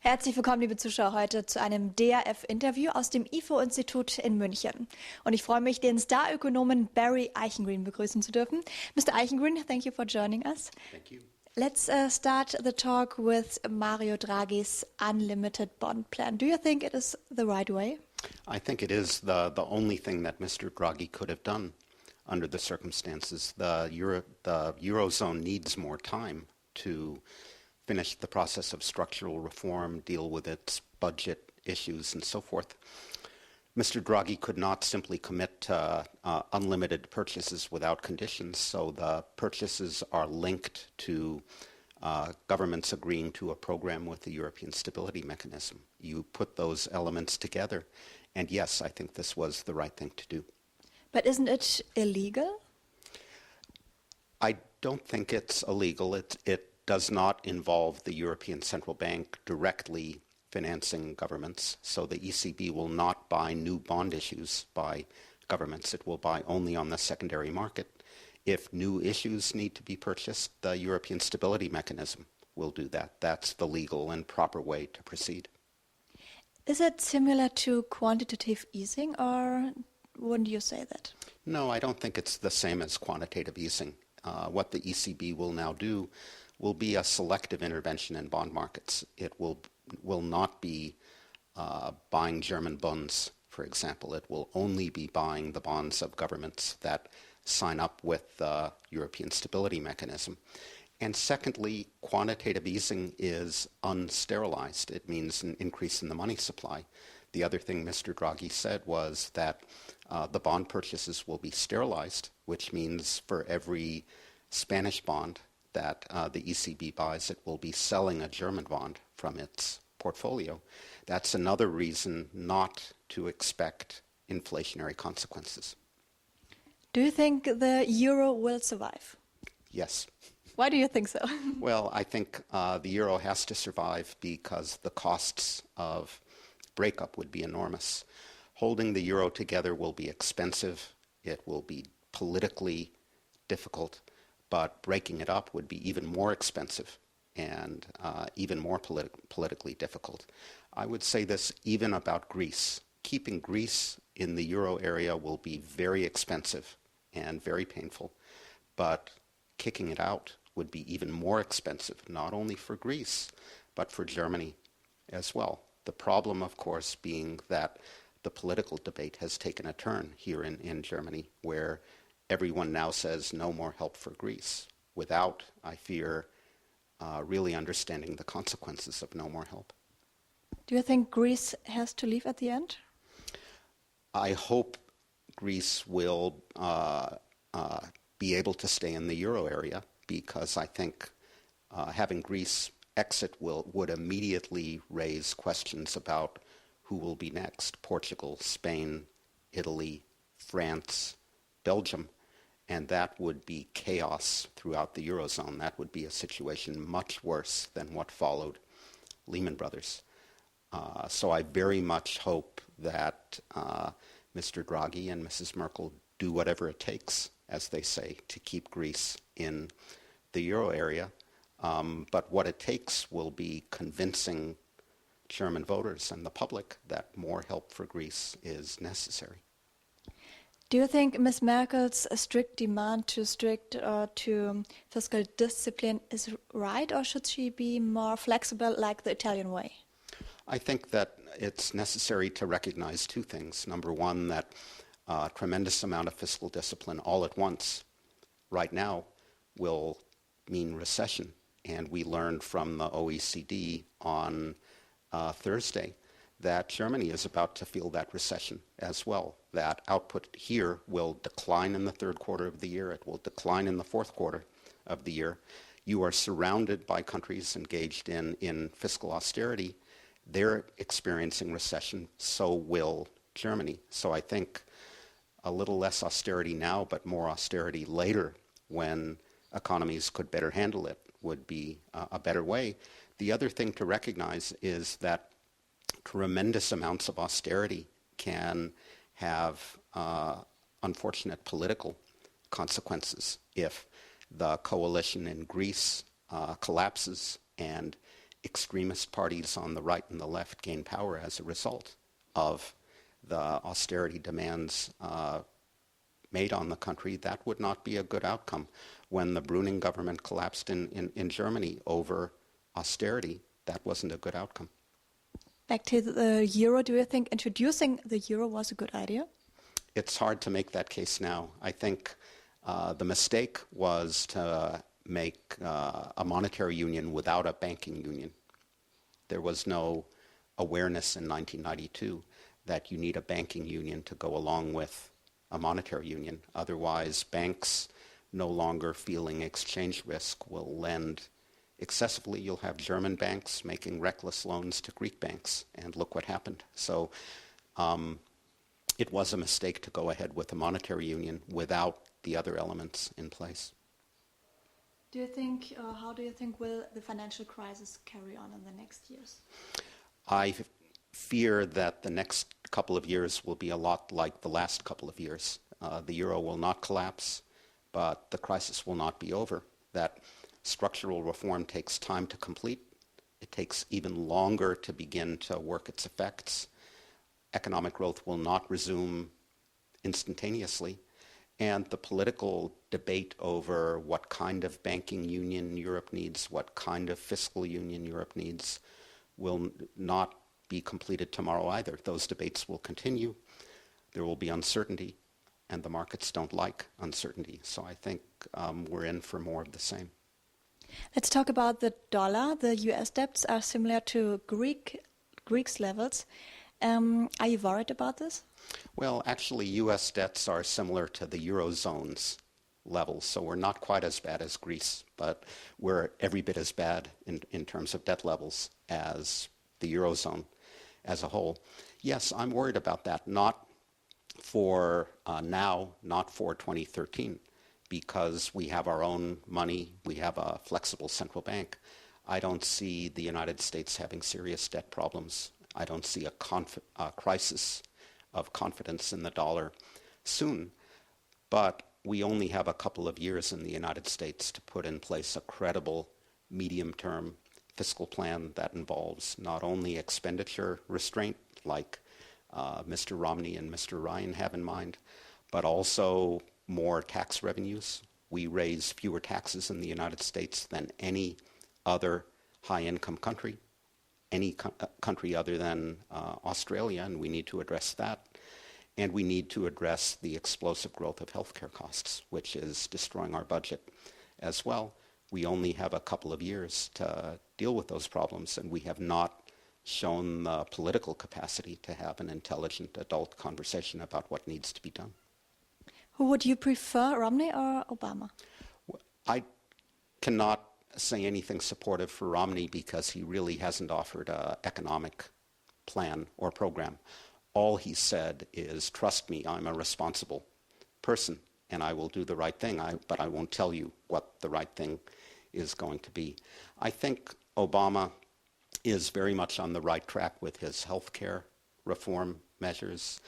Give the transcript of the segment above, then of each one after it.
Herzlich willkommen, liebe Zuschauer, heute zu einem DRF-Interview aus dem IFO-Institut in München. Und ich freue mich, den Star-Ökonomen Barry Eichengreen begrüßen zu dürfen. Mr. Eichengreen, thank you for joining us. Thank you. Let's start the talk with Mario Draghi's unlimited bond plan. Do you think it is the right way? I think it is the only thing that Mr. Draghi could have done under the circumstances. The Eurozone needs more time to finish the process of structural reform, deal with its budget issues, and so forth. Mr. Draghi could not simply commit to unlimited purchases without conditions, so the purchases are linked to governments agreeing to a program with the European Stability Mechanism. You put those elements together, and yes, I think this was the right thing to do. But isn't it illegal? I don't think it's illegal. It does not involve the European Central Bank directly financing governments. So the ECB will not buy new bond issues by governments. It will buy only on the secondary market. If new issues need to be purchased, the European Stability Mechanism will do that. That's the legal and proper way to proceed. Is it similar to quantitative easing, or wouldn't you say that? No, I don't think it's the same as quantitative easing. What the ECB will now do will be a selective intervention in bond markets. It will not be buying German bonds, for example. It will only be buying the bonds of governments that sign up with the European Stability Mechanism. And secondly, quantitative easing is unsterilized. It means an increase in the money supply. The other thing Mr. Draghi said was that the bond purchases will be sterilized, which means for every Spanish bond that the ECB buys, it will be selling a German bond from its portfolio. That's another reason not to expect inflationary consequences. Do you think the euro will survive? Yes. Why do you think so? Well, I think the euro has to survive because the costs of breakup would be enormous. Holding the euro together will be expensive. It will be politically difficult. But breaking it up would be even more expensive and even more politically difficult. I would say this even about Greece. Keeping Greece in the euro area will be very expensive and very painful, but kicking it out would be even more expensive, not only for Greece, but for Germany as well. The problem, of course, being that the political debate has taken a turn here in Germany, where everyone now says no more help for Greece, without, I fear, really understanding the consequences of no more help. Do you think Greece has to leave at the end? I hope Greece will be able to stay in the euro area, because I think having Greece exit would immediately raise questions about who will be next: Portugal, Spain, Italy, France, Belgium. And that would be chaos throughout the Eurozone. That would be a situation much worse than what followed Lehman Brothers. So I very much hope that Mr. Draghi and Mrs. Merkel do whatever it takes, as they say, to keep Greece in the euro area. But what it takes will be convincing German voters and the public that more help for Greece is necessary. Do you think Ms. Merkel's strict demand to fiscal discipline is right, or should she be more flexible like the Italian way? I think that it's necessary to recognize two things. Number one, that a tremendous amount of fiscal discipline all at once right now will mean recession. And we learned from the OECD on Thursday that Germany is about to feel that recession as well. That output here will decline in the third quarter of the year. It will decline in the fourth quarter of the year. You are surrounded by countries engaged in fiscal austerity. They're experiencing recession, so will Germany. So I think a little less austerity now, but more austerity later, when economies could better handle it, would be a better way. The other thing to recognize is that tremendous amounts of austerity can have unfortunate political consequences if the coalition in Greece collapses and extremist parties on the right and the left gain power as a result of the austerity demands made on the country, that would not be a good outcome. When the Brüning government collapsed in Germany over austerity, that wasn't a good outcome. Back to the euro, do you think introducing the euro was a good idea? It's hard to make that case now. I think the mistake was to make a monetary union without a banking union. There was no awareness in 1992 that you need a banking union to go along with a monetary union. Otherwise, banks no longer feeling exchange risk will lend excessively. You'll have German banks making reckless loans to Greek banks, and look what happened. So it was a mistake to go ahead with a monetary union without the other elements in place. Do you think, how do you think will the financial crisis carry on in the next years? I fear that the next couple of years will be a lot like the last couple of years. The euro will not collapse, but the crisis will not be over. That structural reform takes time to complete. It takes even longer to begin to work its effects. Economic growth will not resume instantaneously. And the political debate over what kind of banking union Europe needs, what kind of fiscal union Europe needs, will not be completed tomorrow either. Those debates will continue. There will be uncertainty, and the markets don't like uncertainty. So I think we're in for more of the same. Let's talk about the dollar. The US debts are similar to Greece's levels. Are you worried about this? Well, actually, US debts are similar to the Eurozone's levels, so we're not quite as bad as Greece, but we're every bit as bad in terms of debt levels as the Eurozone as a whole. Yes, I'm worried about that, not for now, not for 2013, because we have our own money, we have a flexible central bank. I don't see the United States having serious debt problems. I don't see a crisis of confidence in the dollar soon, but we only have a couple of years in the United States to put in place a credible medium-term fiscal plan that involves not only expenditure restraint, like Mr. Romney and Mr. Ryan have in mind, but also more tax revenues. We raise fewer taxes in the United States than any other high-income country, any country other than Australia, and we need to address that. And we need to address the explosive growth of healthcare costs, which is destroying our budget as well. We only have a couple of years to deal with those problems, and we have not shown the political capacity to have an intelligent adult conversation about what needs to be done. Who would you prefer, Romney or Obama? I cannot say anything supportive for Romney because he really hasn't offered an economic plan or program. All he said is, trust me, I'm a responsible person and I will do the right thing, but I won't tell you what the right thing is going to be. I think Obama is very much on the right track with his healthcare reform measures.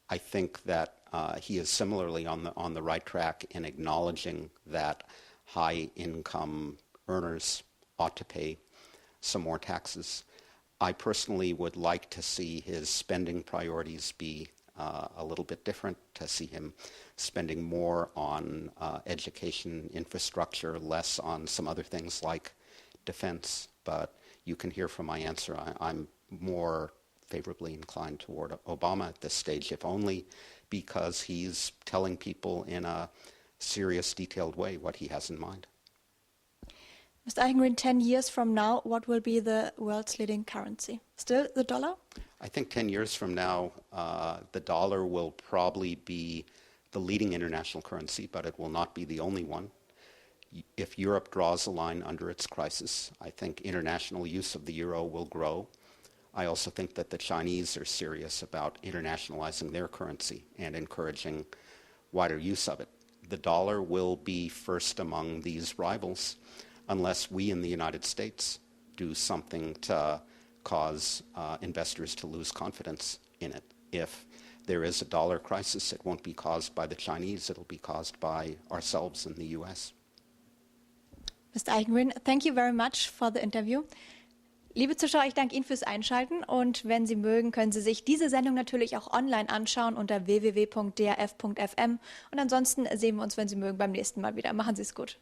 I think that he is similarly on the right track in acknowledging that high-income earners ought to pay some more taxes. I personally would like to see his spending priorities be a little bit different, to see him spending more on education, infrastructure, less on some other things like defense. But you can hear from my answer, I'm more favorably inclined toward Obama at this stage, if only because he's telling people in a serious, detailed way what he has in mind. Mr. Eichengreen, 10 years from now, what will be the world's leading currency? Still the dollar? I think 10 years from now, the dollar will probably be the leading international currency, but it will not be the only one. If Europe draws a line under its crisis, I think international use of the euro will grow. I also think that the Chinese are serious about internationalizing their currency and encouraging wider use of it. The dollar will be first among these rivals unless we in the United States do something to cause investors to lose confidence in it. If there is a dollar crisis, it won't be caused by the Chinese, it'll be caused by ourselves in the US. Mr. Eichengreen, thank you very much for the interview. Liebe Zuschauer, ich danke Ihnen fürs Einschalten und wenn Sie mögen, können Sie sich diese Sendung natürlich auch online anschauen unter www.drf.fm und ansonsten sehen wir uns, wenn Sie mögen, beim nächsten Mal wieder. Machen Sie es gut.